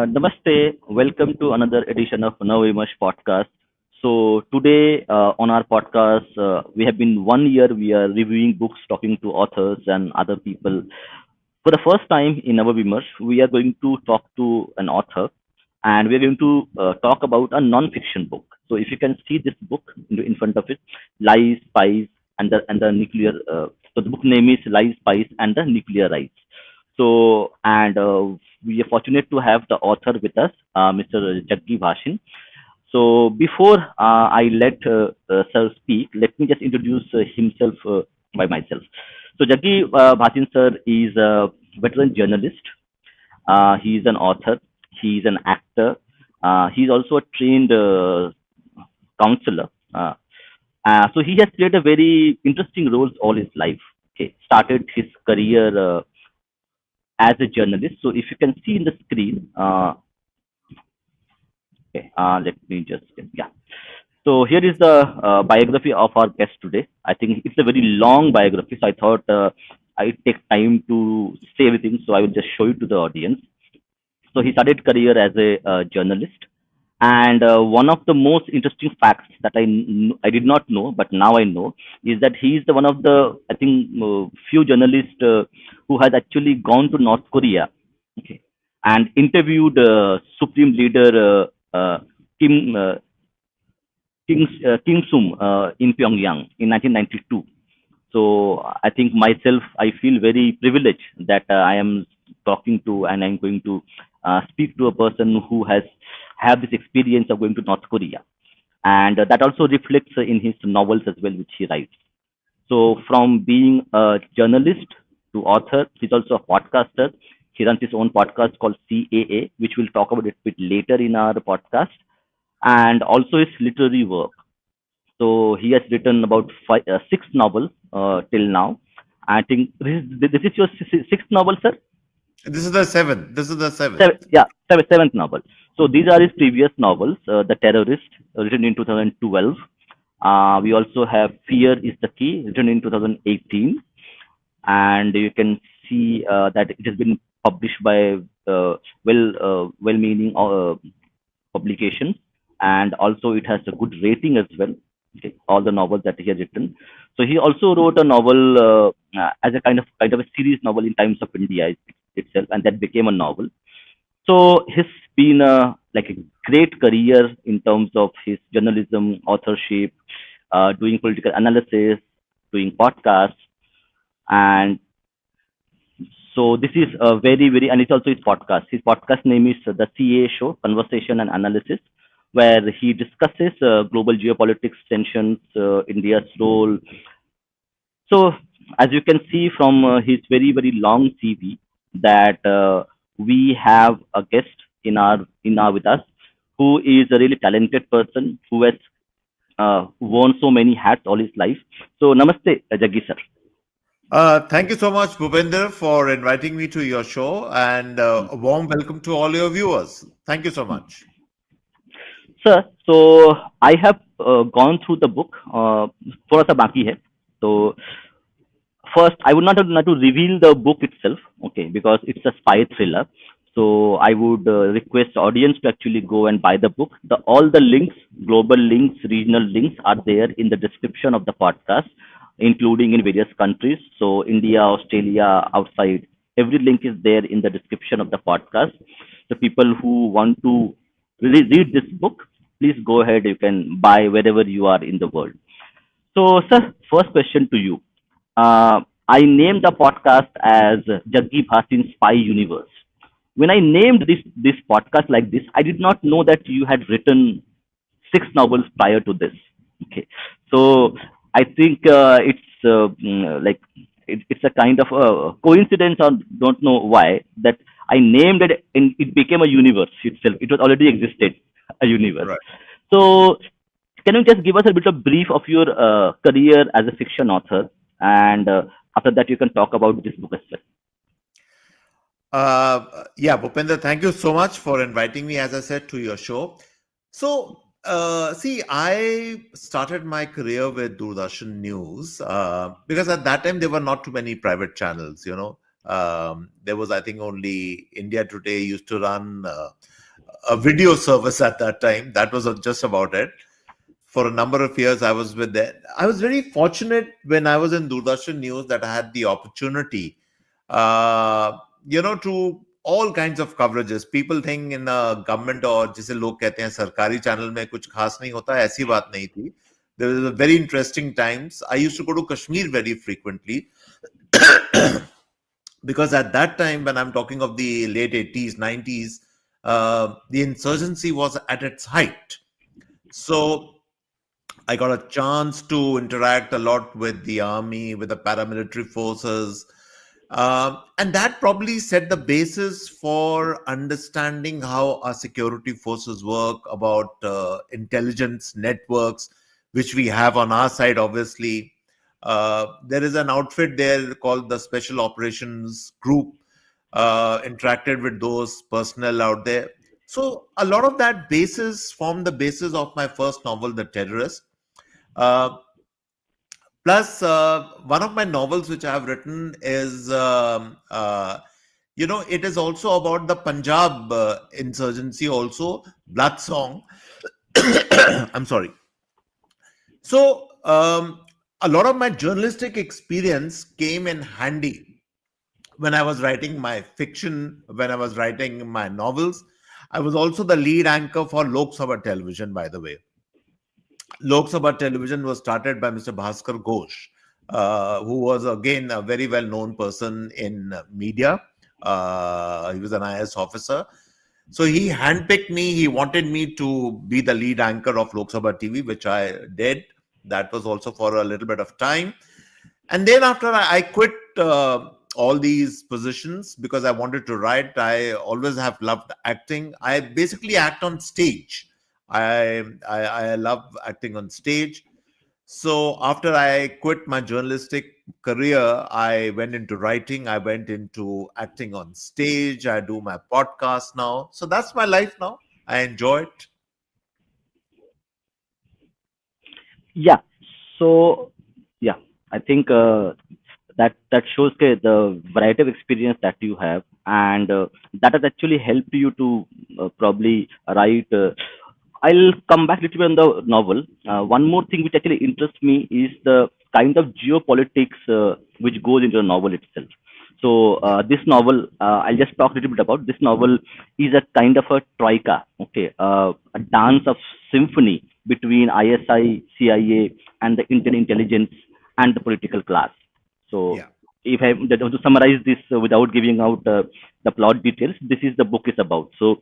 Namaste. Welcome to another edition of Navimash podcast. So today on our podcast, we have been 1 year. We are reviewing books, talking to authors and other people. For the first time in our Vimash, we are going to talk to an author, and we are going to talk about a non-fiction book. So if you can see this book in front of it, Lies, Spies, and the Nuclear. So the book name is Lies, Spies, and the Nuclear Rise. So, and we are fortunate to have the author with us, Mr. Juggi Bhasin. So, before I let sir speak, let me just introduce himself by myself. So, Juggi Bhasin sir is a veteran journalist. He is an author. He is an actor. He is also a trained counselor. So, he has played a very interesting role all his life. Okay, started his career as a journalist. So if you can see in the screen, okay, let me just, yeah. So here is the biography of our guest today. I think it's a very long biography, so I thought I'd take time to say everything, so I will just show it to the audience. So he started career as a journalist, and one of the most interesting facts that I did not know, but now I know, is that he is the one of the, I think, few journalists who has actually gone to North Korea, okay, and interviewed Supreme Leader Kim Kim Sum in Pyongyang in 1992. So I think myself, I feel very privileged that I am talking to and I'm going to speak to a person who has have this experience of going to North Korea, and that also reflects in his novels as well, which he writes. So from being a journalist to author, he's also a podcaster. He runs his own podcast called CAA, which we'll talk about it a bit later in our podcast, and also his literary work. So he has written about six novels till now. I think this is your sixth novel, sir. This is the seventh. This is the Seven, seventh. yeah, seventh novel. So these are his previous novels. The Terrorist, written in 2012. We also have Fear is the Key, written in 2018, and you can see that it has been published by well-meaning publications, and also it has a good rating as well. Okay, all the novels that he has written. So he also wrote a novel as a kind of a series novel in Times of India itself, and that became a novel. So he's been like a great career in terms of his journalism, authorship, doing political analysis, doing podcasts, and so this is a very, and it's also his podcast. His podcast name is the CA Show, Conversation and Analysis, where he discusses global geopolitics, tensions, India's role. So as you can see from his very long CV, that we have a guest in our with us who is a really talented person who has worn so many hats all his life. So namaste, Jaggi sir. Thank you so much, Bhupender, for inviting me to your show, and a warm welcome to all your viewers. Thank you so much. Sir, so I have gone through the book. थोड़ा सा बाकी है. So first, I would not to reveal the book itself, okay, because it's a spy thriller. So I would request audience to actually go and buy the book. All the links, global links, regional links, are there in the description of the podcast, including in various countries. So India, Australia, outside, every link is there in the description of the podcast. The people who want to read this book, please go ahead. You can buy wherever you are in the world. So, sir, first question to you. I named the podcast as Juggi Bhasin Spy Universe. When I named this podcast like this, I did not know that you had written six novels prior to this. Okay, so I think it's a kind of a coincidence, or don't know why, that I named it and it became a universe itself. It was already existed, a universe. Right. So can you just give us a bit of brief of your career as a fiction author, and after that you can talk about this book as well. Yeah, Bhupender, thank you so much for inviting me, as I said, to your show. So, see, I started my career with Doordarshan News because at that time there were not too many private channels, There was, I think, only India Today used to run a video service at that time. That was just about it. For a number of years, I was with that. I was very fortunate when I was in Doordarshan News that I had the opportunity, uh, to all kinds of coverages. People think in a government और जिसे लोग कहते हैं सरकारी channel में कुछ खास नहीं होता, ऐसी बात नहीं थी. There was a very interesting times. I used to go to Kashmir very frequently because at that time, when I'm talking of the late 80s, 90s, the insurgency was at its height. So I got a chance to interact a lot with the army, with the paramilitary forces. And that probably set the basis for understanding how our security forces work, about intelligence networks, which we have on our side, obviously. There is an outfit there called the Special Operations Group, interacted with those personnel out there. So a lot of that basis formed the basis of my first novel, The Terrorist. Uh, Plus, one of my novels which I have written is, it is also about the Punjab insurgency, also Blood Song. I'm sorry. So, a lot of my journalistic experience came in handy when I was writing my fiction, when I was writing my novels. I was also the lead anchor for Lok Sabha television, by the way. Lok Sabha television was started by Mr. Bhaskar Ghosh, who was again a very well known person in media. He was an IS officer. So he handpicked me. He wanted me to be the lead anchor of Lok Sabha TV, which I did. That was also for a little bit of time. And then after I quit all these positions because I wanted to write. I always have loved acting. I basically act on stage. I love acting on stage. So after I quit my journalistic career, I went into writing. I went into acting on stage. I do my podcast now. So that's my life now. I enjoy it. Yeah. So yeah, I think that shows the variety of experience that you have, and that has actually helped you to probably write. I'll come back a little bit on the novel. One more thing which actually interests me is the kind of geopolitics which goes into the novel itself. So this novel, I'll just talk a little bit about this novel. Is a kind of a troika, okay, a dance of symphony between ISI, CIA, and the Indian intelligence and the political class. So Yeah. if I to summarize this without giving out the plot details, this is the book is about. So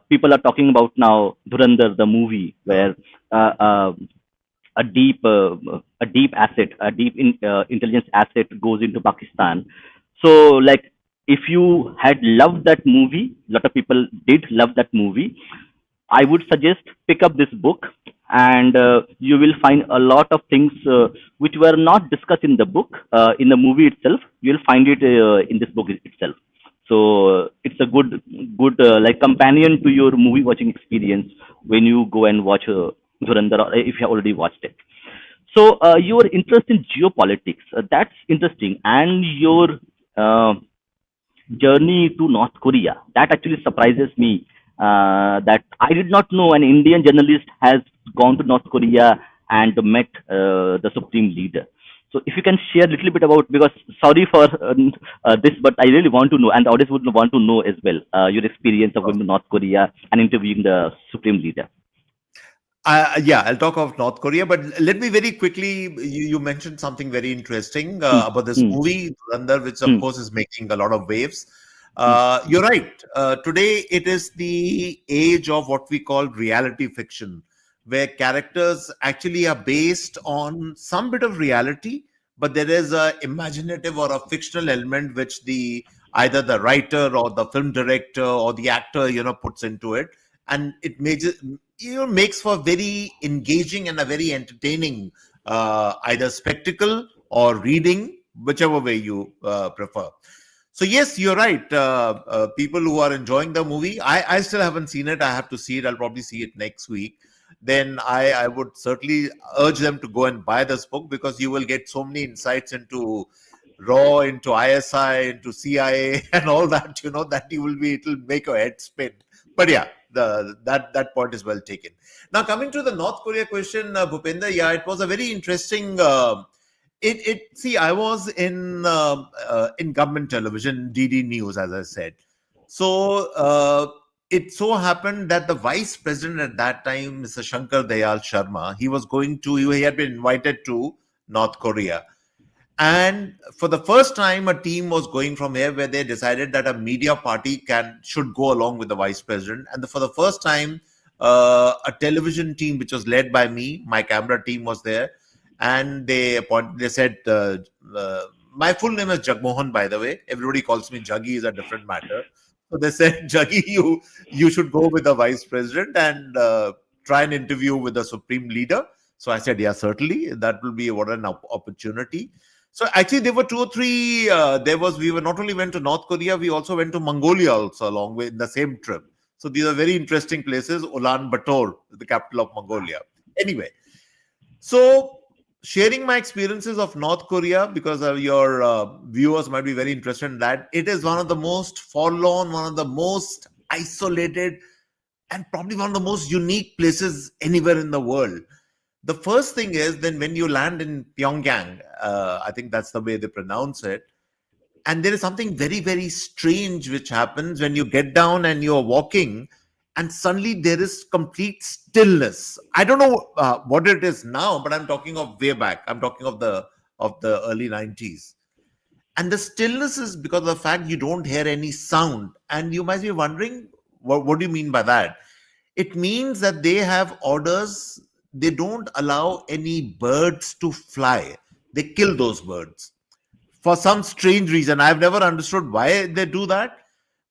people are talking about now Dhurandhar, the movie, where uh, uh, a deep asset, intelligence asset goes into Pakistan. So like if you had loved that movie, a lot of people did love that movie. I would suggest pick up this book, and you will find a lot of things which were not discussed in the book, in the movie itself. You'll find it in this book itself. So it's a good like companion to your movie watching experience when you go and watch Dhurandhar, or if you have already watched it. So your interest in geopolitics, that's interesting, and your uh, journey to North Korea. That actually surprises me. That I did not know an Indian journalist has gone to North Korea and met the supreme leader. So if you can share a little bit about, because sorry for this, but I really want to know, and the audience would want to know as well, your experience of going to North Korea and interviewing the supreme leader. Yeah, I'll talk of North Korea, but let me very quickly. You mentioned something very interesting Hmm, about this hmm, movie, Dhurandhar, which of hmm, course is making a lot of waves. hmm. You're right. Today, it is the age of what we call reality fiction, where characters actually are based on some bit of reality, but there is a imaginative or a fictional element which the either the writer or the film director or the actor puts into it, and it makes for very engaging and a very entertaining either spectacle or reading, whichever way you prefer. So yes, you're right. People who are enjoying the movie, I still haven't seen it. I have to see it. I'll probably see it next week. Then I would certainly urge them to go and buy this book, because you will get so many insights into RAW into ISI into CIA and all that, that it'll make your head spin. But yeah, that point is well taken. Now coming to the North Korea question, Bhupender, yeah, it was a very interesting. It see, I was in government television, DD News, as I said. So it so happened that the vice president at that time, Mr. Shankar Dayal Sharma, he had been invited to North Korea. And for the first time, a team was going from here where they decided that a media party should go along with the vice president. And for the first time, a television team, which was led by me, my camera team was there, and they said, my full name is Jagmohan, by the way. Everybody calls me Juggi, is a different matter. So they said, Juggi, you should go with the vice president and try an interview with the supreme leader. So I said, yeah, certainly. That will be what an opportunity. So actually, there were 2 or 3. We were not only went to North Korea, we also went to Mongolia also along with the same trip. So these are very interesting places. Ulaanbaatar, the capital of Mongolia. Anyway, so sharing my experiences of North Korea, because your viewers might be very interested in that. It is one of the most forlorn, one of the most isolated, and probably one of the most unique places anywhere in the world. The first thing is, then when you land in Pyongyang, I think that's the way they pronounce it, and there is something very, very strange which happens when you get down and you're walking, and suddenly there is complete stillness. I don't know what it is now, but I'm talking of way back. I'm talking of the early 90s. And the stillness is because of the fact you don't hear any sound. And you might be wondering, what do you mean by that? It means that they have orders. They don't allow any birds to fly. They kill those birds for some strange reason. I've never understood why they do that,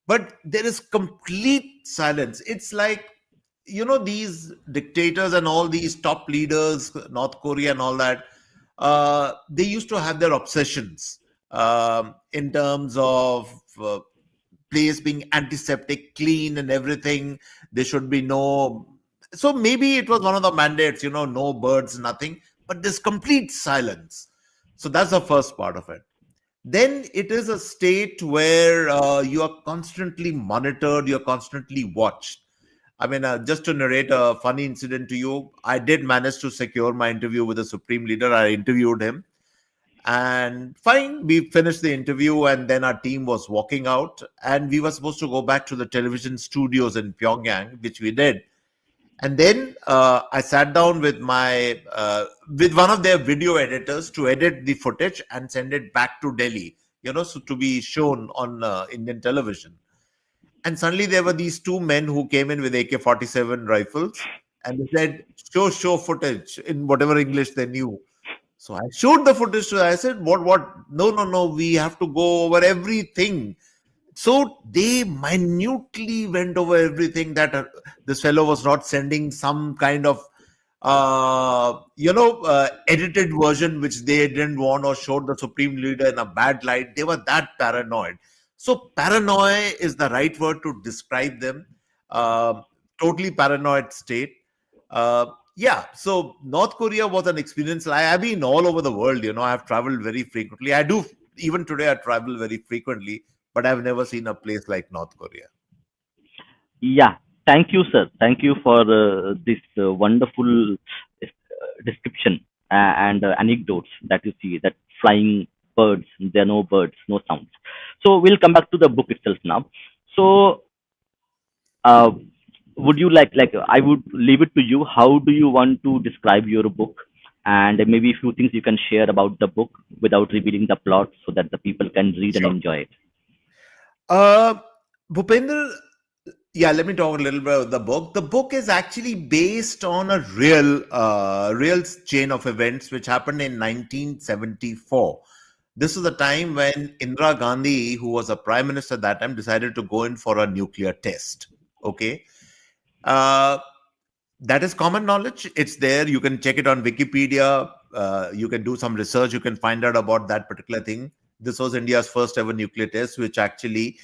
but there is complete silence. It's like, these dictators and all these top leaders, North Korea and all that, they used to have their obsessions in terms of place being antiseptic, clean and everything. There should be no. So maybe it was one of the mandates, no birds, nothing, but there's complete silence. So that's the first part of it. Then it is a state where you are constantly monitored, you're constantly watched. I mean, just to narrate a funny incident to you, I did manage to secure my interview with the supreme leader. I interviewed him. And fine, we finished the interview, and then our team was walking out, and we were supposed to go back to the television studios in Pyongyang, which we did. And then I sat down with with one of their video editors to edit the footage and send it back to Delhi, so to be shown on Indian television. And suddenly there were these 2 men who came in with AK-47 rifles, and they said, show footage in whatever English they knew. So I showed the footage to them. I said, what? No, we have to go over everything. So they minutely went over everything, that this fellow was not sending some kind of, edited version which they didn't want, or showed the supreme leader in a bad light. They were that paranoid. So paranoia is the right word to describe them. Totally paranoid state. Yeah, so North Korea was an experience. I've been all over the world. I've traveled very frequently. I do, even today, I travel very frequently. But I've never seen a place like North Korea. Yeah, thank you, sir. Thank you for this wonderful description and anecdotes that you see, that flying birds, there are no birds, no sounds. So we'll come back to the book itself now. So uh, would you like, I would leave it to you. How do you want to describe your book? And maybe a few things you can share about the book without revealing the plot, so that the people can read and Sure. enjoy it. Bhupender, yeah, let me talk a little bit about the book. The book is actually based on a real chain of events which happened in 1974. This is the time when Indira Gandhi, who was a prime minister at that time, decided to go in for a nuclear test. Okay. That is common knowledge. It's there. You can check it on Wikipedia. You can do some research. You can find out about that particular thing. This was India's first ever nuclear test, which actually,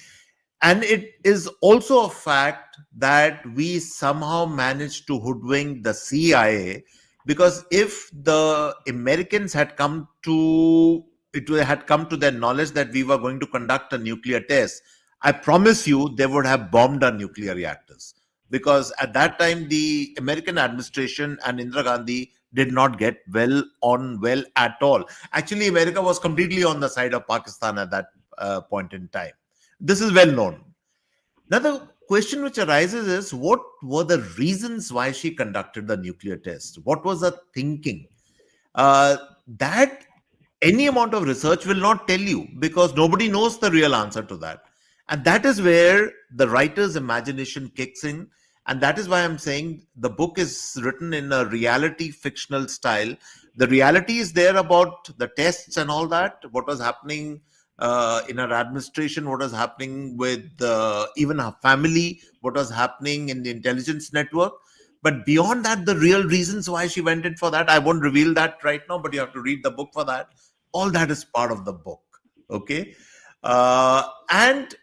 and it is also a fact that we somehow managed to hoodwink the CIA, because if the Americans had come to, it had come to their knowledge that we were going to conduct a nuclear test, I promise you they would have bombed our nuclear reactors, because at that time the American administration and Indira Gandhi did not get well at all. Actually, America was completely on the side of Pakistan at that point in time. This is well known. Now, the question which arises is, what were the reasons why she conducted the nuclear test? What was her thinking? That any amount of research will not tell you, because nobody knows the real answer to that. And that is where the writer's imagination kicks in. And that is why I'm saying the book is written in a reality fictional style. The reality is there about the tests and all that, what was happening in her administration, what was happening with even her family, what was happening in the intelligence network. But beyond that, the real reasons why she went in for that, I won't reveal that right now, but you have to read the book for that. All that is part of the book. Okay. And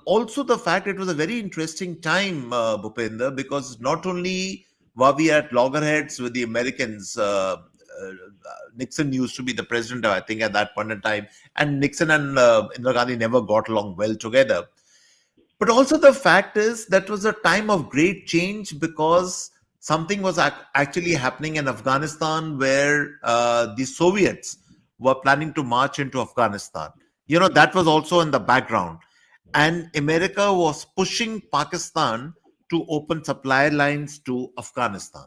also the fact it was a very interesting time, Bhupender, because not only were we at loggerheads with the Americans, Nixon used to be the president, I think, at that point in time, and Nixon and Indira Gandhi never got along well together. But also the fact is that was a time of great change, because something was actually happening in Afghanistan where the Soviets were planning to march into Afghanistan. That was also in the background. And America was pushing Pakistan to open supply lines to Afghanistan.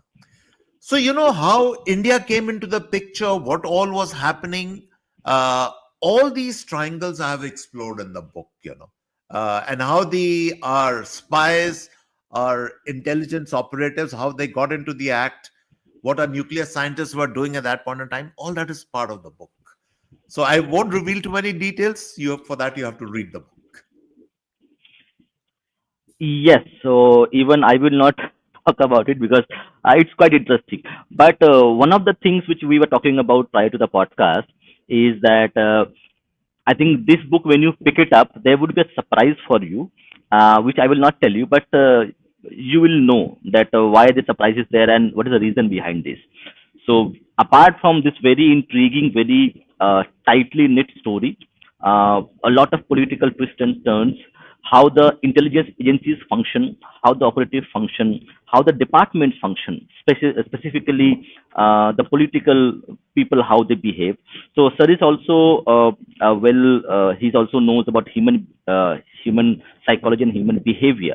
So, how India came into the picture, what all was happening, all these triangles I have explored in the book, and how our spies, our intelligence operatives, how they got into the act, what our nuclear scientists were doing at that point in time, all that is part of the book. So I won't reveal too many details. For that, you have to read the book. Yes, so even I will not talk about it because it's quite interesting. But one of the things which we were talking about prior to the podcast is that I think this book, when you pick it up, there would be a surprise for you, which I will not tell you, but you will know that why the surprise is there and what is the reason behind this. So, apart from this very intriguing, very tightly knit story, a lot of political twists and turns, how the intelligence agencies function, how the operative function, how the departments function, specifically the political people, how they behave. So, sir is also he's also knows about human psychology and human behavior.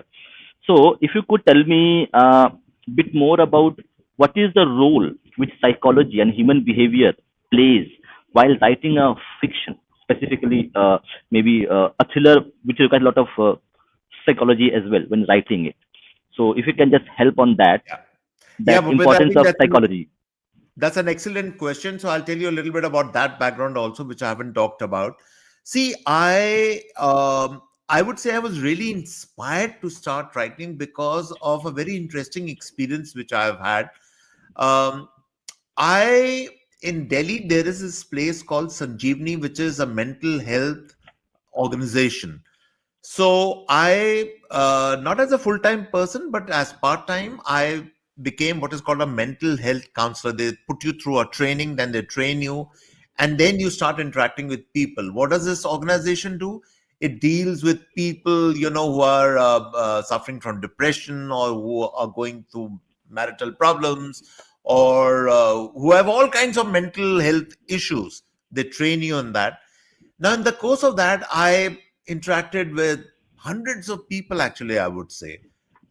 So, if you could tell me a bit more about what is the role which psychology and human behavior plays while writing a fiction, specifically maybe a thriller which requires a lot of psychology as well when writing it. So, if you can just help on that, Yeah. Yeah, that Bhupendra, I importance think of psychology. that's an excellent question. So I'll tell you a little bit about that background also, which I haven't talked about. See, I would say I was really inspired to start writing because of a very interesting experience which I have had. Um, I In Delhi there is this place called Sanjeevani, which is a mental health organization. So I, not as a full-time person, but as part-time, I became what is called a mental health counselor. They put you through a training, then they train you, and then you start interacting with people. What does this organization do? It deals with people, who are suffering from depression, or who are going through marital problems, or who have all kinds of mental health issues. They train you on that. Now, in the course of that, I interacted with hundreds of people, actually, I would say.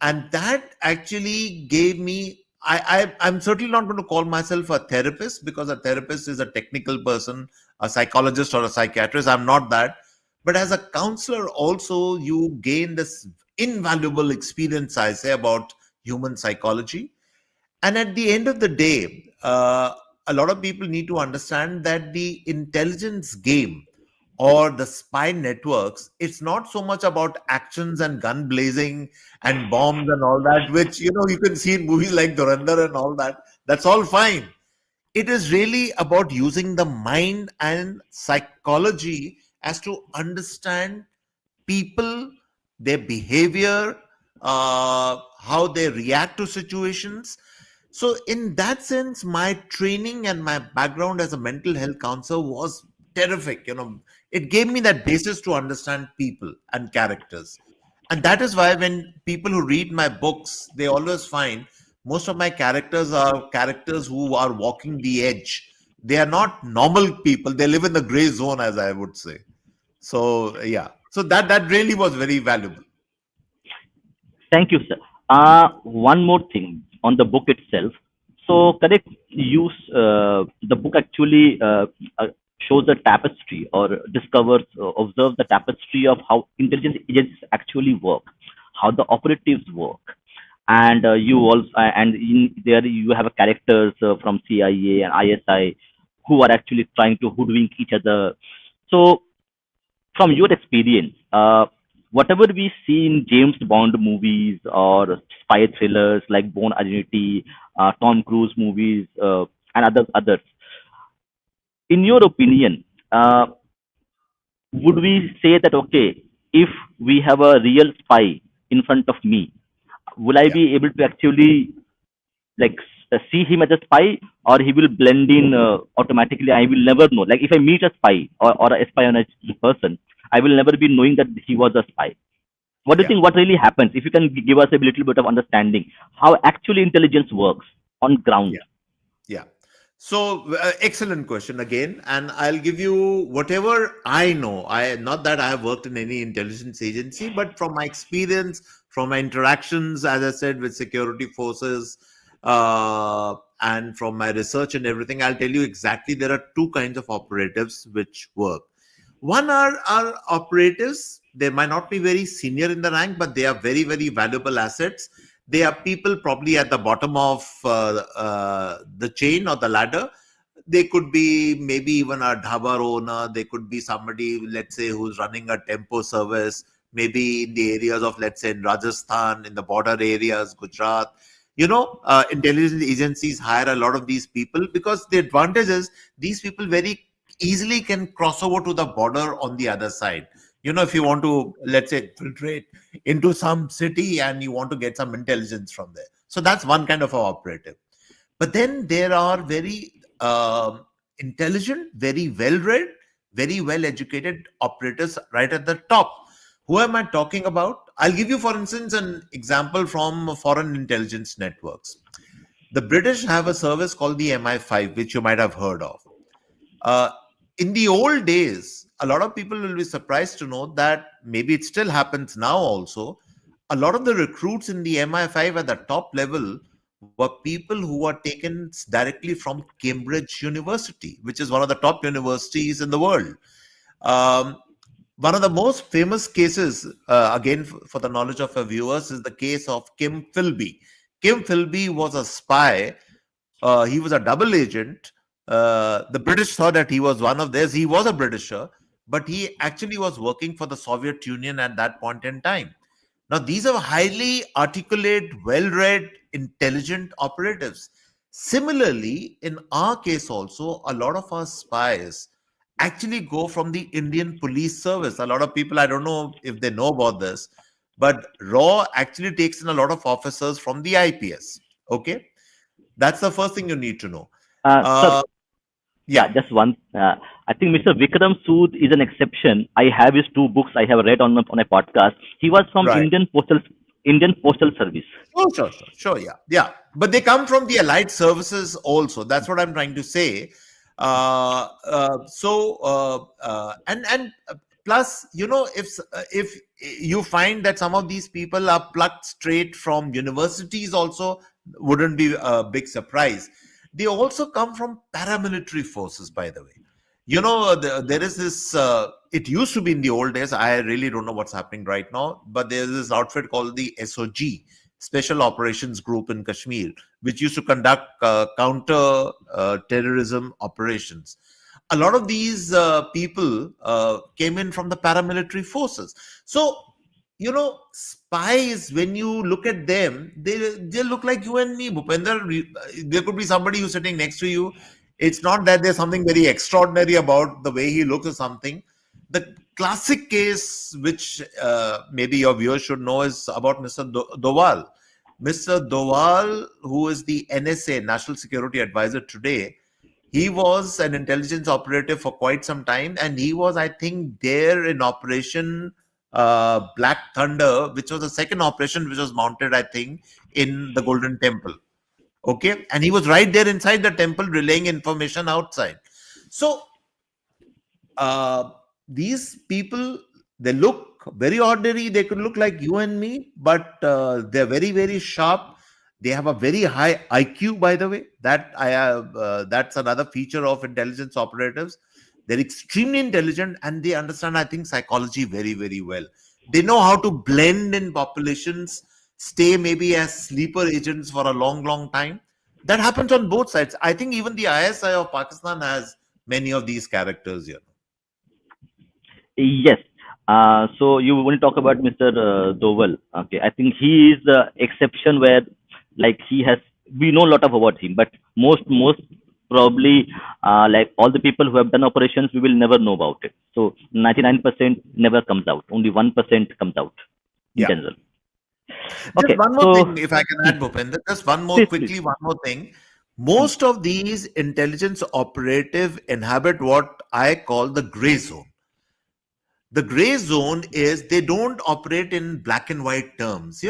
And that actually gave me, I'm certainly not going to call myself a therapist, because a therapist is a technical person, a psychologist or a psychiatrist. I'm not that. But as a counselor, also, you gain this invaluable experience, I say, about human psychology. And at the end of the day, a lot of people need to understand that the intelligence game or the spy networks, it's not so much about actions and gun blazing and bombs and all that, which you can see in movies like Durandar and all that. That's all fine. It is really about using the mind and psychology as to understand people, their behavior, how they react to situations. So, in that sense, my training and my background as a mental health counselor was terrific. It gave me that basis to understand people and characters. And that is why when people who read my books, they always find most of my characters are characters who are walking the edge. They are not normal people. They live in the gray zone, as I would say. So yeah. So that really was very valuable. Thank you, sir. One more thing on the book itself. So, correct use the book actually shows a tapestry or discovers, observes the tapestry of how intelligence agencies actually work, how the operatives work, and you also and in there you have a characters from CIA and ISI who are actually trying to hoodwink each other. So, from your experience, whatever we see in James Bond movies or spy thrillers like Born Identity, Tom Cruise movies, and others, in your opinion, would we say that okay, if we have a real spy in front of me, will I Yeah. be able to actually like see him as a spy, or he will blend in automatically? I will never know. Like if I meet a spy or a espionage person, I will never be knowing that he was a spy. What do you Yeah. think? What really happens? If you can give us a little bit of understanding how actually intelligence works on ground. Yeah. Yeah. So excellent question again, and I'll give you whatever I know. I not that I have worked in any intelligence agency, but from my experience, from my interactions, as I said, with security forces, and from my research and everything, I'll tell you exactly there are two kinds of operatives which work. One are operatives. They might not be very senior in the rank, but they are very, very valuable assets. They are people probably at the bottom of the chain or the ladder. They could be maybe even a dhaba owner. They could be somebody, let's say, who's running a tempo service, maybe in the areas of, let's say, in Rajasthan, in the border areas, Gujarat. Intelligence agencies hire a lot of these people because the advantage is these people very easily can cross over to the border on the other side. If you want to, let's say, filtrate into some city and you want to get some intelligence from there. So that's one kind of a operative. But then there are very intelligent, very well read, very well educated operators right at the top. Who am I talking about? I'll give you, for instance, an example from foreign intelligence networks. The British have a service called the MI5, which you might have heard of. Uh, in the old days, a lot of people will be surprised to know that maybe it still happens now also. A lot of the recruits in the MI5 at the top level were people who were taken directly from Cambridge University, which is one of the top universities in the world. Um, One of the most famous cases, again, for the knowledge of our viewers, is the case of Kim Philby. Kim Philby was a spy. He was a double agent. The British thought that he was one of theirs. He was a Britisher, but he actually was working for the Soviet Union at that point in time. Now, these are highly articulate, well read, intelligent operatives. Similarly, in our case, also, a lot of our spies actually go from the Indian police service. A lot of people, I don't know if they know about this, but RAW actually takes in a lot of officers from the IPS. Okay. That's the first thing you need to know. Sir, Uh, yeah, yeah, just one. I think Mr. Vikram Sood is an exception. I have his two books I have read on a podcast. He was from right. Indian Postal Service. Sure. Yeah, yeah. But they come from the allied services also. That's what I'm trying to say. And plus, if you find that some of these people are plucked straight from universities, also wouldn't be a big surprise. They also come from paramilitary forces, by the way. There is this. It used to be in the old days. I really don't know what's happening right now, but there's this outfit called the SOG, Special Operations Group in Kashmir, which used to conduct counter terrorism operations. A lot of these people came in from the paramilitary forces. So, spies, when you look at them, they look like you and me, Bhupender. There could be somebody who's sitting next to you. It's not that there's something very extraordinary about the way he looks or something. The classic case, which maybe your viewers should know, is about Mr. Doval. Mr. Doval, who is the NSA, National Security Advisor today, He was an intelligence operative for quite some time, and he was, I think, there in Operation Black Thunder, which was the second operation which was mounted, I think, in the Golden Temple. Okay, and he was right there inside the temple relaying information outside. So uh, these people, they look very ordinary, they could look like you and me, but they're very, very sharp. They have a very high IQ, by the way. That I have That's another feature of intelligence operatives. They're extremely intelligent, and they understand, I think, psychology very, very well. They know how to blend in populations, stay maybe as sleeper agents for a long, long time. That happens on both sides. I think even the ISI of Pakistan has many of these characters here. Yes. So you want to talk about Mr. Doval. Okay, I think he is the exception where, like, he has. We know a lot of about him, but most probably, like all the people who have done operations, we will never know about it. So 99% never comes out. Only 1% comes out in Yeah. general. Just Okay, one more so thing, if I can add, Bhupender, just one more please, please. quickly, one more thing. Hmm. Most of these intelligence operative inhabit what I call the gray zone. The gray zone is they don't operate in black and white terms.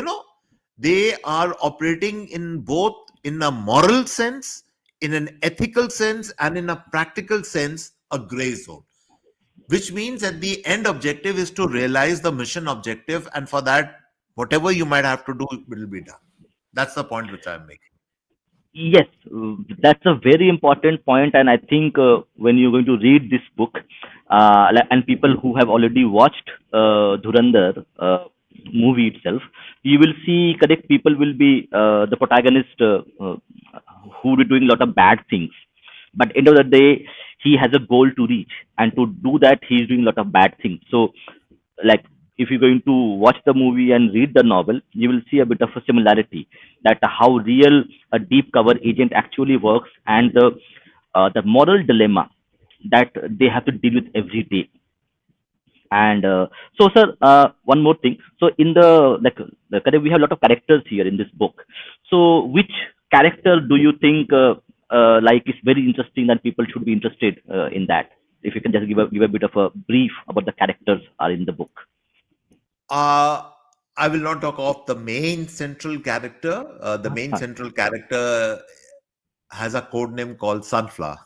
They are operating in both in a moral sense, in an ethical sense, and in a practical sense, a gray zone. Which means at the end objective is to realize the mission objective, and for that, whatever you might have to do will be done. That's the point which I'm making. Yes, that's a very important point, and I think when you're going to read this book, and people who have already watched Dhurandhar movie itself, you will see correct people will be the protagonist who will be doing a lot of bad things, but end of the day, he has a goal to reach, and to do that, he's doing a lot of bad things. So, like, if you're going to watch the movie and read the novel, you will see a bit of a similarity, that how real a deep cover agent actually works, and the moral dilemma that they have to deal with every day. And so, sir, one more thing. So, in we have a lot of characters here in this book. So, which character do you think like is very interesting that people should be interested in that? If you can just give a bit of a brief about the characters are in the book. Uh, I will not talk of the main central character. The main central character has a code name called Sunflower.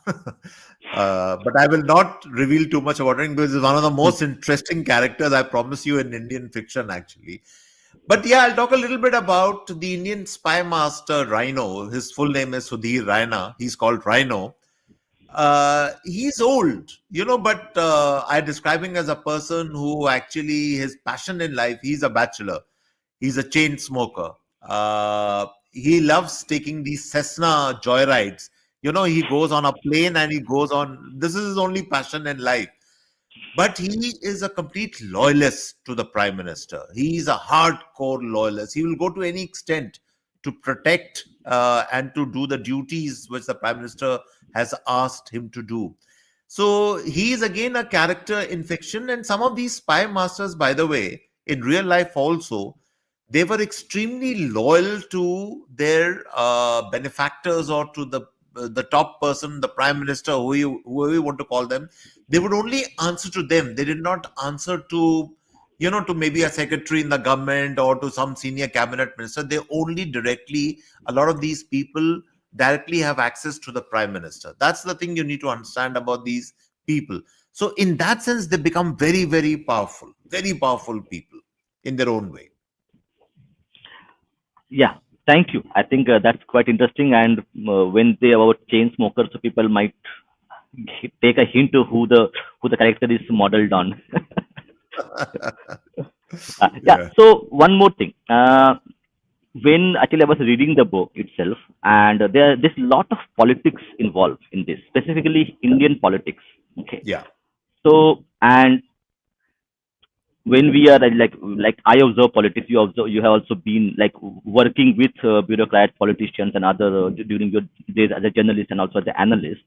But I will not reveal too much about it because it's one of the most interesting characters, I promise you, in Indian fiction, actually. But yeah, I'll talk a little bit about the Indian spy master Rhino. His full name is Sudhir Raina. He's called Rhino. He's old, but I describe him as a person who actually, his passion in life, he's a bachelor. He's a chain smoker. He loves taking these Cessna joyrides. He goes on a plane and he goes on, this is his only passion in life. But he is a complete loyalist to the prime minister. He is a hardcore loyalist. He will go to any extent to protect and to do the duties which the prime minister has asked him to do. So he is again a character in fiction. And some of these spy masters, by the way, in real life also, they were extremely loyal to their benefactors, or to the top person, the prime minister, whoever you want to call them. They would only answer to them. They did not answer to, to maybe a secretary in the government or to some senior cabinet minister. They only directly, a lot of these people directly have access to the prime minister. That's the thing you need to understand about these people. So in that sense, they become very, very powerful people in their own way. Yeah, thank you. I think that's quite interesting. And when they about chain smokers, so people might take a hint of who the character is modeled on. Yeah. Yeah. So one more thing. When actually I was reading the book itself, and there's a lot of politics involved in this, specifically Indian politics. Okay. Yeah. So, and when we are like I observe politics, you have also been like working with bureaucrats, politicians, and other during your days as a journalist and also as an analyst.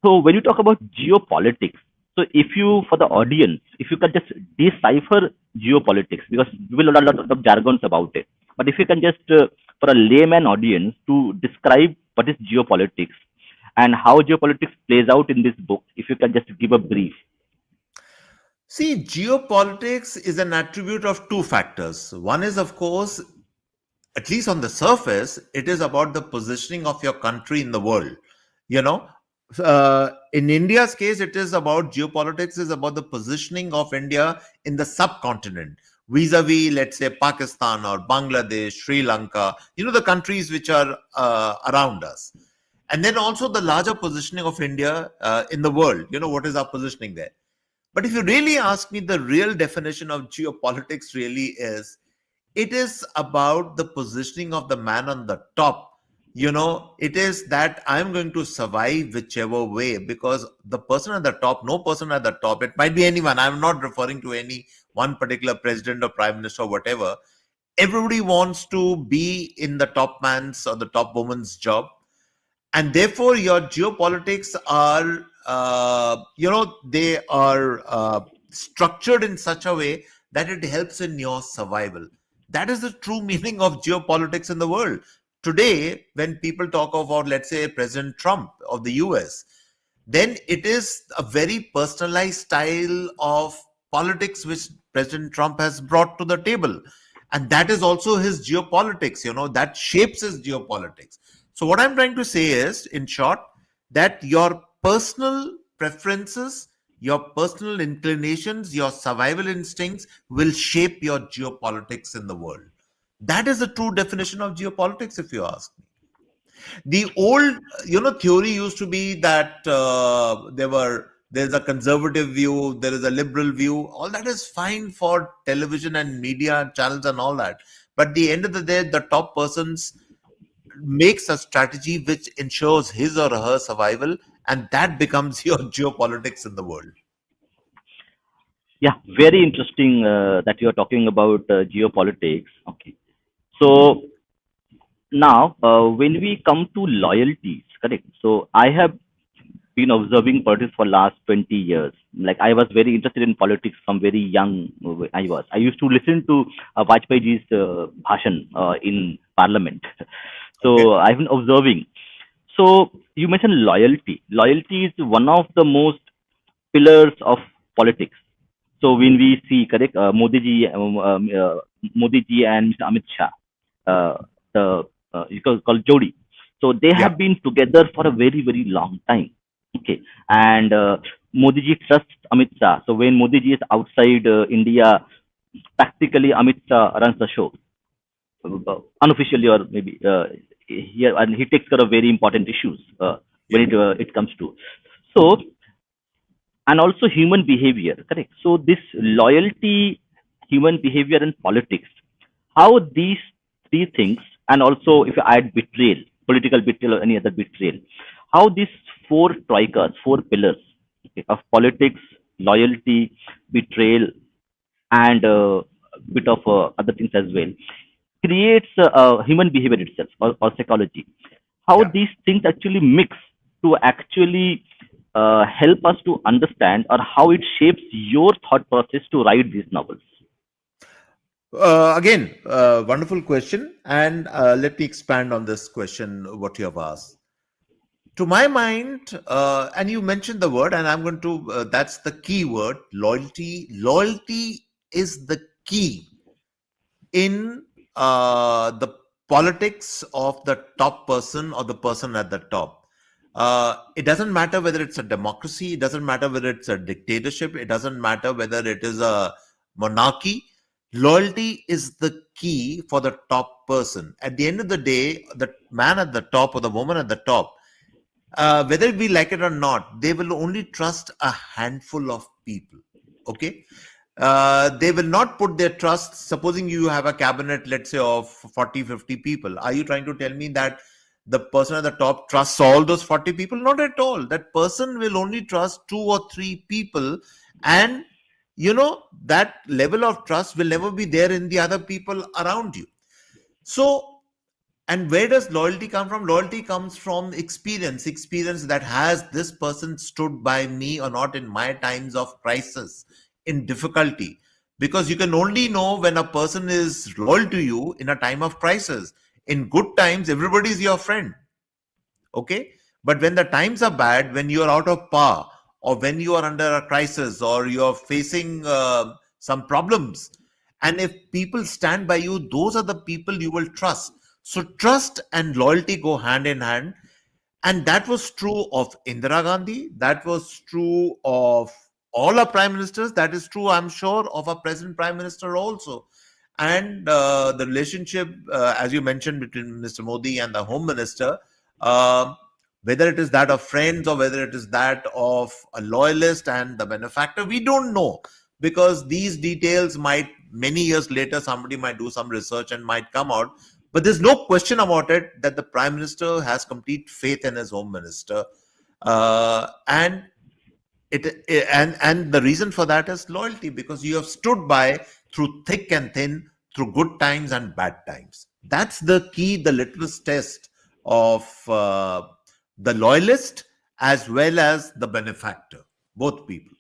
So when you talk about geopolitics, so if you, for the audience, if you can just decipher geopolitics, because we will learn a lot of jargons about it, but if you can just for a layman audience to describe what is geopolitics, and how geopolitics plays out in this book. If you can just give a brief. See, geopolitics is an attribute of two factors. One is, of course, at least on the surface, it is about the positioning of your country in the world. You know, in India's case, it is about geopolitics, is about the positioning of India in the subcontinent vis-a-vis, let's say, Pakistan or Bangladesh, Sri Lanka, the countries which are around us. And then also the larger positioning of India in the world. What is our positioning there? But if you really ask me, the real definition of geopolitics really is, it is about the positioning of the man on the top. It is that I'm going to survive whichever way, because the person at the top, no person at the top, it might be anyone. I'm not referring to any one particular president or prime minister or whatever. Everybody wants to be in the top man's or the top woman's job. And therefore your geopolitics are they are structured in such a way that it helps in your survival. That is the true meaning of geopolitics in the world today. When people talk about, let's say, President Trump of the US, then it is a very personalized style of politics which President Trump has brought to the table. And that is also his geopolitics, that shapes his geopolitics. So what I'm trying to say is, in short, that your personal preferences, your personal inclinations, your survival instincts will shape your geopolitics in the world. That is the true definition of geopolitics, if you ask me. The old, theory used to be that there's a conservative view, there is a liberal view. All that is fine for television and media channels and all that. But at the end of the day, the top persons makes a strategy which ensures his or her survival, and that becomes your geopolitics in the world. Yeah, very interesting that you are talking about geopolitics. Okay, so now when we come to loyalties, correct? So I have been observing politics for last 20 years. Like, I was very interested in politics from very young. I used to listen to Vajpayee's bhashan in Parliament. Okay. So I've been observing. So you mentioned loyalty. Loyalty is one of the most pillars of politics. So when we see, correct, Modi ji and Mr. Amit Shah, the you call Jodi. So they Yeah. have been together for a very very long time. Okay, and Modi ji trusts Amit Shah. So when Modi ji is outside India, practically Amit Shah runs the show, unofficially or maybe here, and he takes care of very important issues when Yeah. it comes to. So, and also human behavior, correct? So this loyalty, human behavior, and politics, how these three things, and also if you add betrayal, political betrayal or any other betrayal, how these four troikas, four pillars, okay, of politics, loyalty, betrayal, and a bit of other things as well, creates human behavior itself, or psychology. How Yeah. these things actually mix to actually help us to understand, or how it shapes your thought process to write these novels. Again, wonderful question. And let me expand on this question, what you have asked. To my mind, and you mentioned the word, and I'm going to, that's the key word, loyalty. Loyalty is the key in the politics of the top person or the person at the top. It doesn't matter whether it's a democracy, it doesn't matter whether it's a dictatorship, it doesn't matter whether it is a monarchy. Loyalty is the key for the top person. At the end of the day, the man at the top or the woman at the top, whether we like it or not, they will only trust a handful of people. Okay. They will not put their trust. Supposing you have a cabinet, let's say, of 40, 50 people. Are you trying to tell me that the person at the top trusts all those 40 people? Not at all. That person will only trust two or three people. And, that level of trust will never be there in the other people around you. So, and where does loyalty come from? Loyalty comes from experience that has this person stood by me or not in my times of crisis, in difficulty. Because you can only know when a person is loyal to you in a time of crisis. In good times, everybody is your friend. Okay. But when the times are bad, when you are out of power, or when you are under a crisis, or you're facing some problems, and if people stand by you, those are the people you will trust. So trust and loyalty go hand in hand. And that was true of Indira Gandhi. That was true of all our prime ministers. That is true, I'm sure, of our present prime minister also. And the relationship, as you mentioned, between Mr. Modi and the home minister, um, whether it is that of friends or whether it is that of a loyalist and the benefactor, we don't know, because these details might, many years later, somebody might do some research and might come out. But there's no question about it that the prime minister has complete faith in his home minister, and and the reason for that is loyalty, because you have stood by through thick and thin, through good times and bad times. That's the key, the litmus test of the loyalist as well as the benefactor, both people.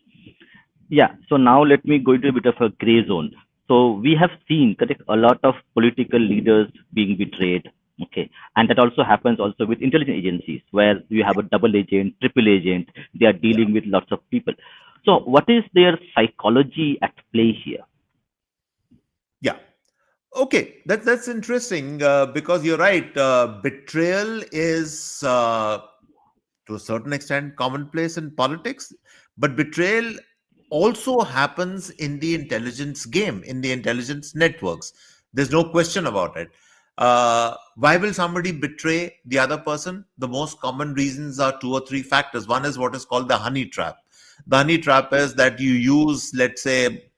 Yeah, so now let me go into a bit of a gray zone. So we have seen, correct, a lot of political leaders being betrayed. Okay, and that also happens also with intelligence agencies, where you have a double agent, triple agent. They are Yeah. dealing with lots of people. So what is their psychology at play here? Yeah. Okay, that's interesting, because you're right. Betrayal is, to a certain extent, commonplace in politics, but betrayal also happens in the intelligence game, in the intelligence networks. There's no question about it. Why will somebody betray the other person? The most common reasons are two or three factors. One is what is called the honey trap. The honey trap is that you use, let's say,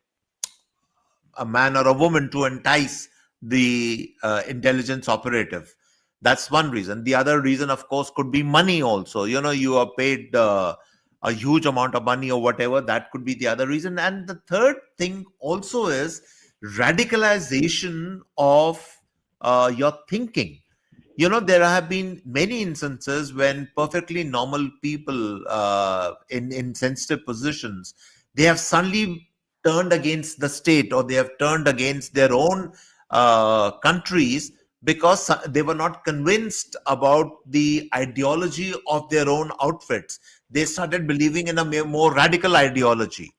a man or a woman to entice the intelligence operative. That's one reason. The other reason, of course, could be money also. You are paid a huge amount of money or whatever. That could be the other reason. And the third thing also is radicalization of your thinking. There have been many instances when perfectly normal people, in sensitive positions, they have suddenly turned against the state, or they have turned against their own countries, because they were not convinced about the ideology of their own outfits. They started believing in a more radical ideology.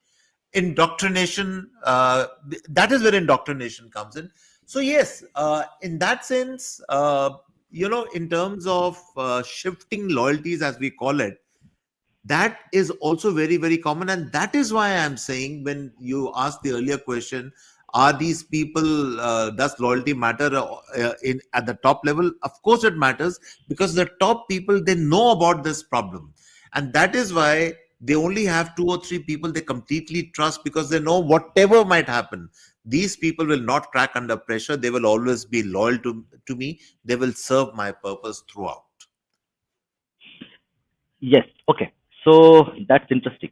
Indoctrination, that is where indoctrination comes in. So yes, in that sense, in terms of shifting loyalties, as we call it, that is also very, very common. And that is why I'm saying, when you asked the earlier question, are these people, does loyalty matter in at the top level? Of course it matters, because the top people, they know about this problem, and that is why they only have two or three people they completely trust, because they know whatever might happen, these people will not crack under pressure. They will always be loyal to me. They will serve my purpose throughout. Yes. Okay. So that's interesting.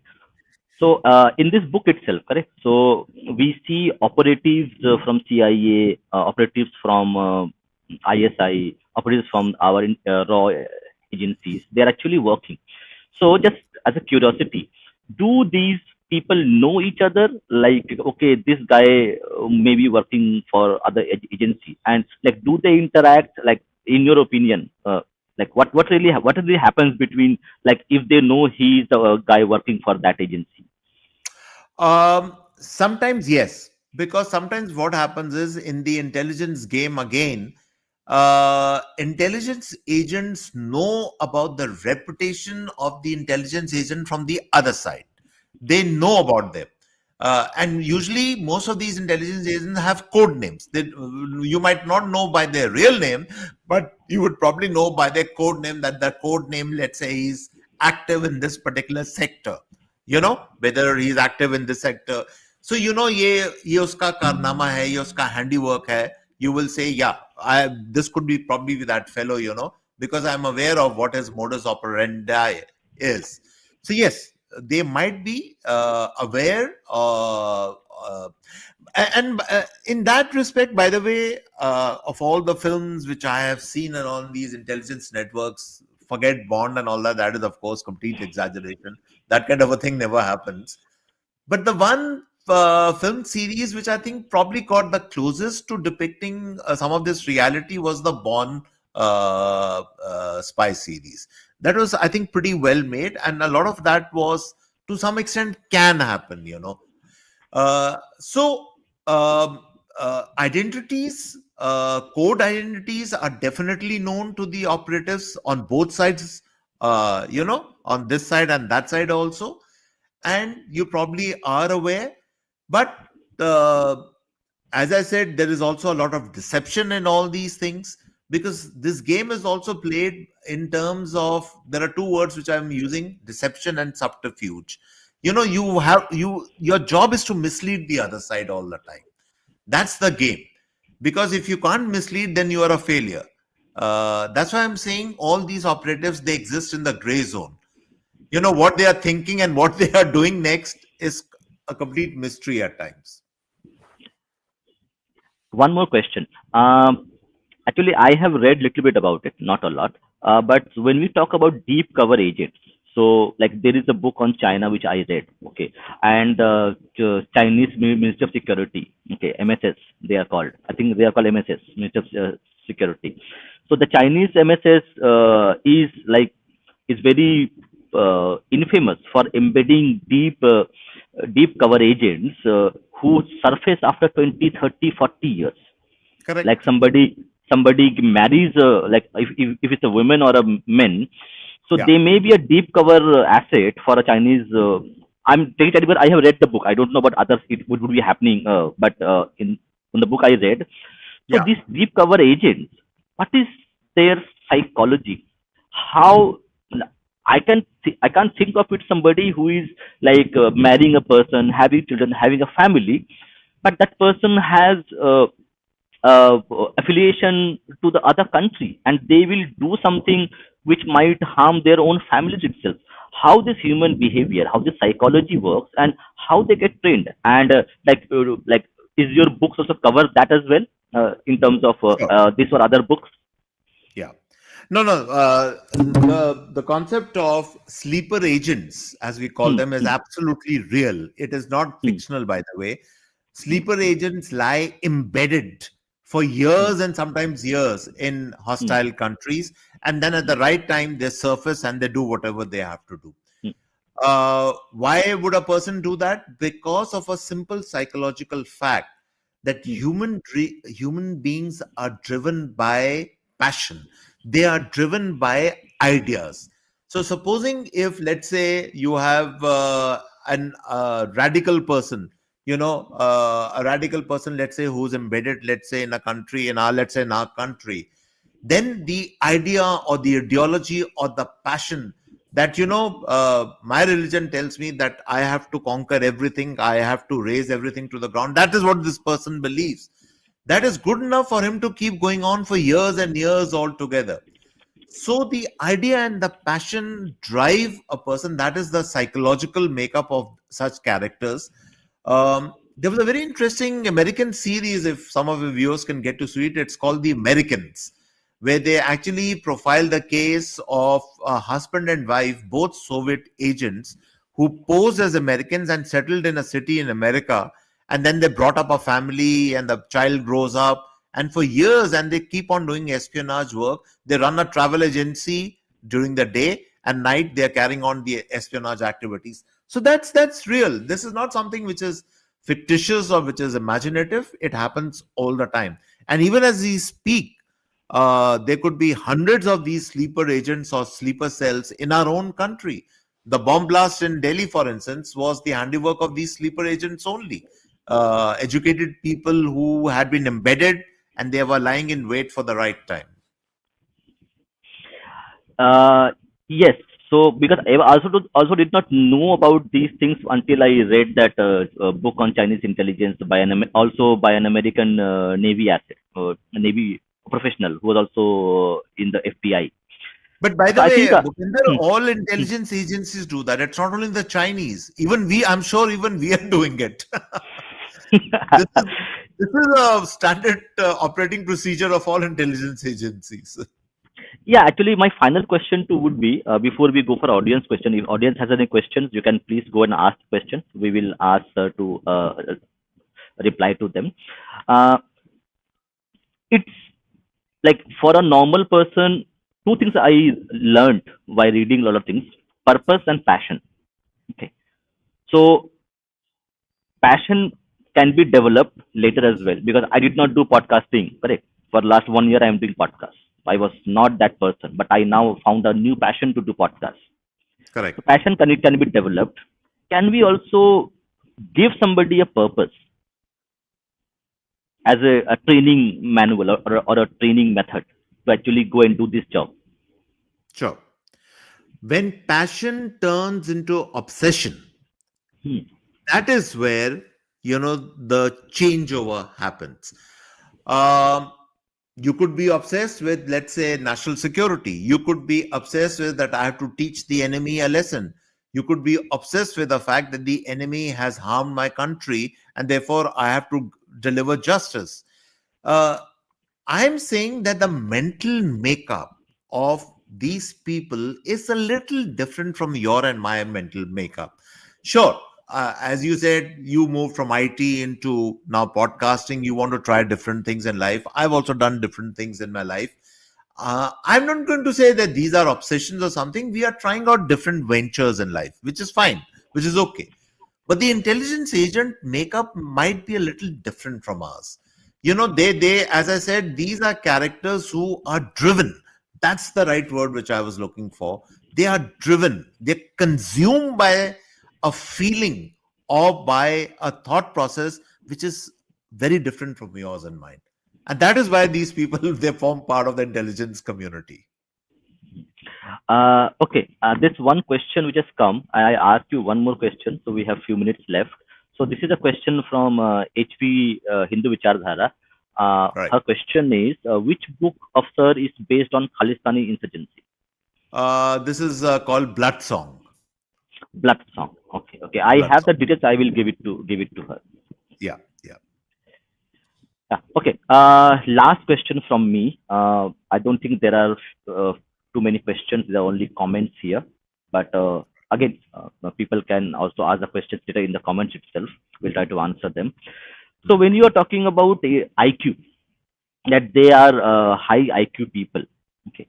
So in this book itself, correct? So we see operatives from CIA, operatives from ISI, operatives from our RAW agencies. They are actually working. So just as a curiosity, do these people know each other? Like, okay, this guy may be working for other agency, and like, do they interact? Like, in your opinion, like what really happens between, like, if they know he's the guy working for that agency? Sometimes yes, because sometimes what happens is, in the intelligence game again, intelligence agents know about the reputation of the intelligence agent from the other side. They know about them. And usually, most of these intelligence agents have code names. You might not know by their real name, but you would probably know by their code name, that the code name, let's say, is active in this particular sector. Whether he's active in this sector. So ye uska karnama hai, ye uska handiwork hai. You will say, yeah, this could be probably with that fellow, because I'm aware of what his modus operandi is. So yes, they might be aware, and in that respect, by the way, of all the films which I have seen on these intelligence networks, forget Bond and all that. That is, of course, complete exaggeration. That kind of a thing never happens. But the one film series which I think probably got the closest to depicting some of this reality was the spy series. That was, I think, pretty well made, and a lot of that was to some extent can happen, so identities, code identities are definitely known to the operatives on both sides, on this side and that side also. And you probably are aware, but uh, as I said, there is also a lot of deception in all these things, because this game is also played in terms of, there are two words which I'm using: deception and subterfuge. Your job is to mislead the other side all the time. That's the game. Because if you can't mislead, then you are a failure. That's why I'm saying all these operatives, they exist in the gray zone. What they are thinking and what they are doing next is a complete mystery at times. One more question. Actually, I have read little bit about it, not a lot. But when we talk about deep cover agents, so like there is a book on China which I read, okay, and Chinese Ministry of Security, okay, MSS they are called. I think they are called MSS, Ministry of Security. So the Chinese MSS is very infamous for embedding deep cover agents who surface after 20, 30, 40 years. Like Correct. somebody marries if it's a woman or a man, so Yeah. they may be a deep cover asset for a Chinese. I'm taking that because I have read the book. I don't know about others. It would be happening, but in the book I read, so Yeah. these deep cover agents, what is their psychology? How I can't think of it somebody who is like marrying a person, having children, having a family, but that person has uh, affiliation to the other country, and they will do something which might harm their own families itself. How this human behavior, how this psychology works, and how they get trained, and like is your books also cover that as well in terms of Sure. this or other books? Yeah. No, no. The concept of sleeper agents, as we call Hmm, them, is hmm, absolutely real. It is not hmm, fictional, by the way. hmm, Sleeper agents lie embedded for hmm, years and sometimes years in hmm, hostile countries, and then at the right time they surface and they do whatever they have to do. hmm, Why would a person do that? Because of a simple psychological fact that hmm, human beings are driven by passion. They are driven by ideas. So, supposing if, let's say, you have an radical person, a radical person, let's say, who's embedded, let's say, in a country, let's say, in our country, then the idea or the ideology or the passion that, my religion tells me that I have to conquer everything, I have to raise everything to the ground. That is what this person believes. That is good enough for him to keep going on for years and years altogether. So the idea and the passion drive a person. That is the psychological makeup of such characters. There was a very interesting American series, if some of the viewers can get to see it. It's called The Americans, where they actually profile the case of a husband and wife, both Soviet agents, who posed as Americans and settled in a city in America. And then they brought up a family, and the child grows up. And for years, and they keep on doing espionage work. They run a travel agency during the day, and night they are carrying on the espionage activities. So that's real. This is not something which is fictitious or which is imaginative. It happens all the time. And even as we speak, there could be hundreds of these sleeper agents or sleeper cells in our own country. The bomb blast in Delhi, for instance, was the handiwork of these sleeper agents only. Educated people who had been embedded, and they were lying in wait for the right time. Uh, yes. So because I also did not know about these things until I read that book on Chinese intelligence by also by an American Navy asset, Navy professional who was also in the FBI. But by So the I way, think Bhupinder, hmm, all hmm. intelligence agencies do that. It's not only the Chinese. Even we, I'm sure, even we are doing it. this is this is a standard operating procedure of all intelligence agencies. Yeah, actually, my final question too would be before we go for audience question. If audience has any questions, you can please go and ask questions. We will ask to reply to them. Uh, it's Like for a normal person, two things I learned by reading a lot of things: purpose and passion. Okay, so passion can be developed later as well, because I did not do podcasting, correct? For last 1 year, I am doing podcasts. I was not that person, but I now found a new passion to do podcasts. So Correct. passion can be developed. Can we also give somebody a purpose as a training manual, or a training method to actually go and do this job? Sure. When passion turns into obsession, Hmm. that is where the changeover happens. um, you could be obsessed with, let's say, national security. You could be obsessed with that I have to teach the enemy a lesson. You could be obsessed with the fact that the enemy has harmed my country and therefore I have to deliver justice. uh, I'm saying that the mental makeup of these people is a little different from your and my mental makeup. Sure, as you said, you moved from IT into now podcasting. You want to try different things in life. I've also done different things in my life. I'm not going to say that these are obsessions or something. We are trying out different ventures in life, which is fine, which is okay. But the intelligence agent makeup might be a little different from ours. They, as I said, these are characters who are driven. That's the right word which I was looking for. They are driven. They're consumed by a feeling or by a thought process which is very different from yours and mine. And that is why these people they form part of the intelligence community. Okay, this one question which has come. I asked you one more question, so we have few minutes left. So this is a question from HP Hindu Vichardhara. Right. Her question is, which book of Sir is based on Khalistani insurgency? This is called Blood Song. Blood Song. Okay, okay. I Blood have Song. the details. I will give it to her. Yeah, yeah. Yeah. Okay. Last question from me. I don't think there are too many questions. There are only comments here. But again, people can also ask the questions later in the comments itself. We'll try to answer them. So Mhm. when you are talking about IQ, that they are high IQ people. Okay.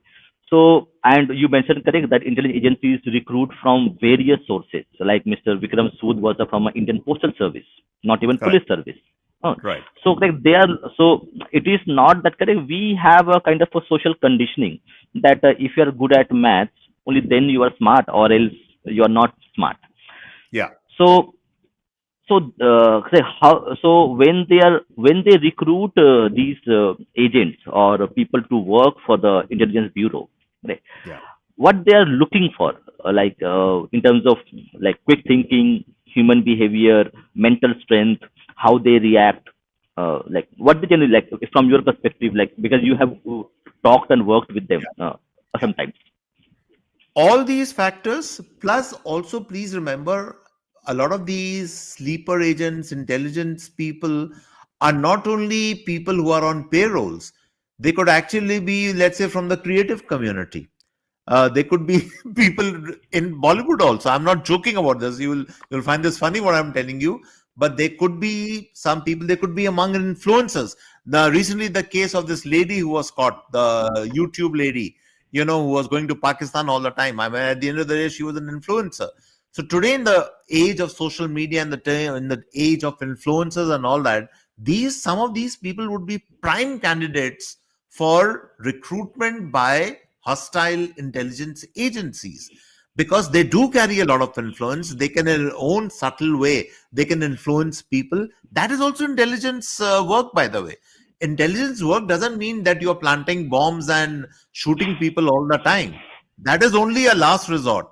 So, and you mentioned correct that intelligence agencies recruit from various sources. So like Mr. Vikram Sood was from an Indian Postal Service, not even Correct. police service. Oh, Right. so like they are. So it is not that correct. We have a kind of a social conditioning that if you are good at maths, only then you are smart, or else you are not smart. Yeah. So so, say how, so when they recruit these agents or people to work for the intelligence bureau, right? Yeah. What they are looking for, in terms of like quick thinking, human behavior, mental strength, how they react, like what they generally like from your perspective, like because you have talked and worked with them Yeah. sometimes. All these factors, plus also please remember, a lot of these sleeper agents, intelligence people are not only people who are on payrolls. They could actually be, let's say, from the creative community. They could be people in Bollywood also. I'm not joking about this. You'll find this funny what I'm telling you. But they could be some people. They could be among influencers. Recently the case of this lady who was caught, the YouTube lady, who was going to Pakistan all the time. I mean, at the end of the day, she was an influencer. So today, in the age of social media and in the age of influencers and all that, some of these people would be prime candidates for recruitment by hostile intelligence agencies, because they do carry a lot of influence. They can, in their own subtle way, they can influence people. That is also intelligence work, by the way. Intelligence work doesn't mean that you're planting bombs and shooting people all the time. That is only a last resort.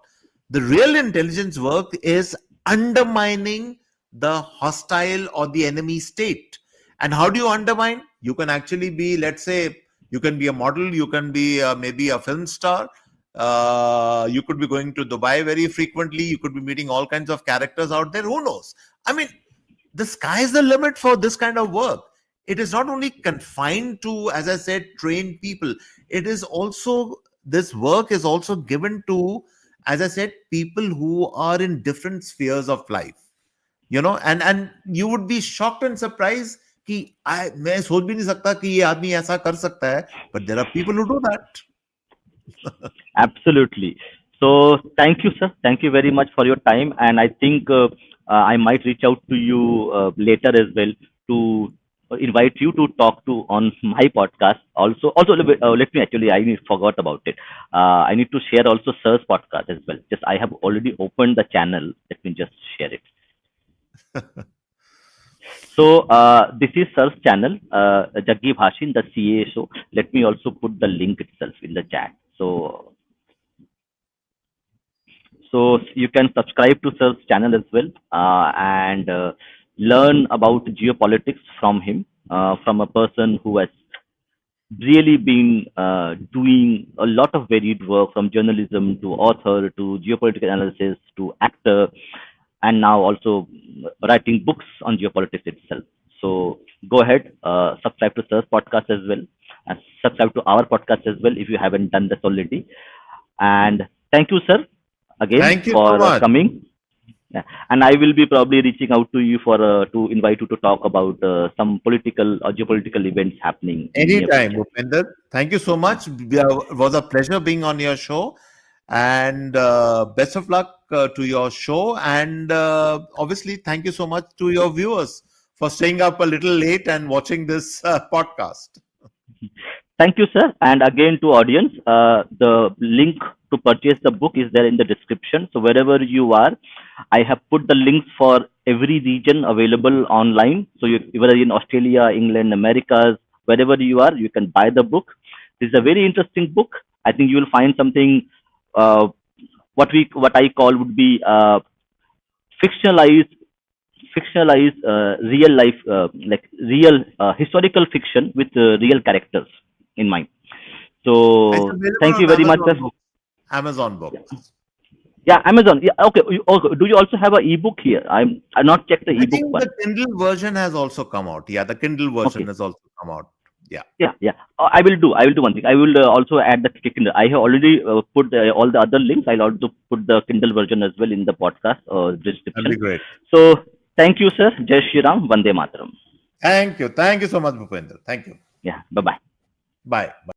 The real intelligence work is undermining the hostile or the enemy state. And how do you undermine? You can actually be, let's say, you can be a model, you can be maybe a film star, you could be going to Dubai very frequently, you could be meeting all kinds of characters out there. Who knows? I mean, the sky is the limit for this kind of work. It is not only confined to, as I said, trained people. It is also, this work is also given to, as I said, people who are in different spheres of life. And you would be shocked and surprised कि मैं सोच भी नहीं सकता कि ये आदमी ऐसा कर सकता है, but there are people who do that. Absolutely. So thank you, sir. Thank you very much for your time. And I think I might reach out to you later as well to invite you to talk to on my podcast. Also, let me actually, forgot about it. I need to share also sir's podcast as well. Just I have already opened the channel. Let me just share it. So this is sir's channel, Juggi Bhasin, the CA show. Let me also put the link itself in the chat. So you can subscribe to Sir's channel as well and learn about geopolitics from him, from a person who has really been doing a lot of varied work from journalism to author to geopolitical analysis to actor and now also writing books on geopolitics itself. So go ahead, subscribe to Sir's podcast as well and subscribe to our podcast as well if you haven't done this already. And thank you, sir, again Thank you so for much. coming. Yeah. And I will be probably reaching out to you for to invite you to talk about some political or geopolitical events happening in near Anytime, future. Bhupender. Thank you so much. It was a pleasure being on your show. And best of luck to your show. And obviously, thank you so much to your viewers for staying up a little late and watching this podcast. Thank you, sir. And again, to audience, the link to purchase the book is there in the description. So wherever you are, I have put the links for every region available online. So you, whether in Australia, England, Americas, wherever you are, you can buy the book. This is a very interesting book. I think you will find something uh, what I call would be fictionalized real life like real historical fiction with real characters in mind. It's So available thank you on very much, sir. Amazon Books. Amazon Yeah, Books. yeah, Amazon. Yeah, okay. Okay. Do you also have an ebook here? I not checked the I ebook think one. the Kindle version has also come out. Yeah, the Kindle version Okay. has also come out. Yeah. Yeah, yeah. I will do. I will do one thing. I will also add the Kindle. I have already put all the other links. I'll also put the Kindle version as well in the podcast That'll be description. great. So thank you, sir. Jai Shri Ram. Vande Mataram. Thank you. Thank you so much, Bhupender. Thank you. Yeah. Bye bye. Bye. Bye.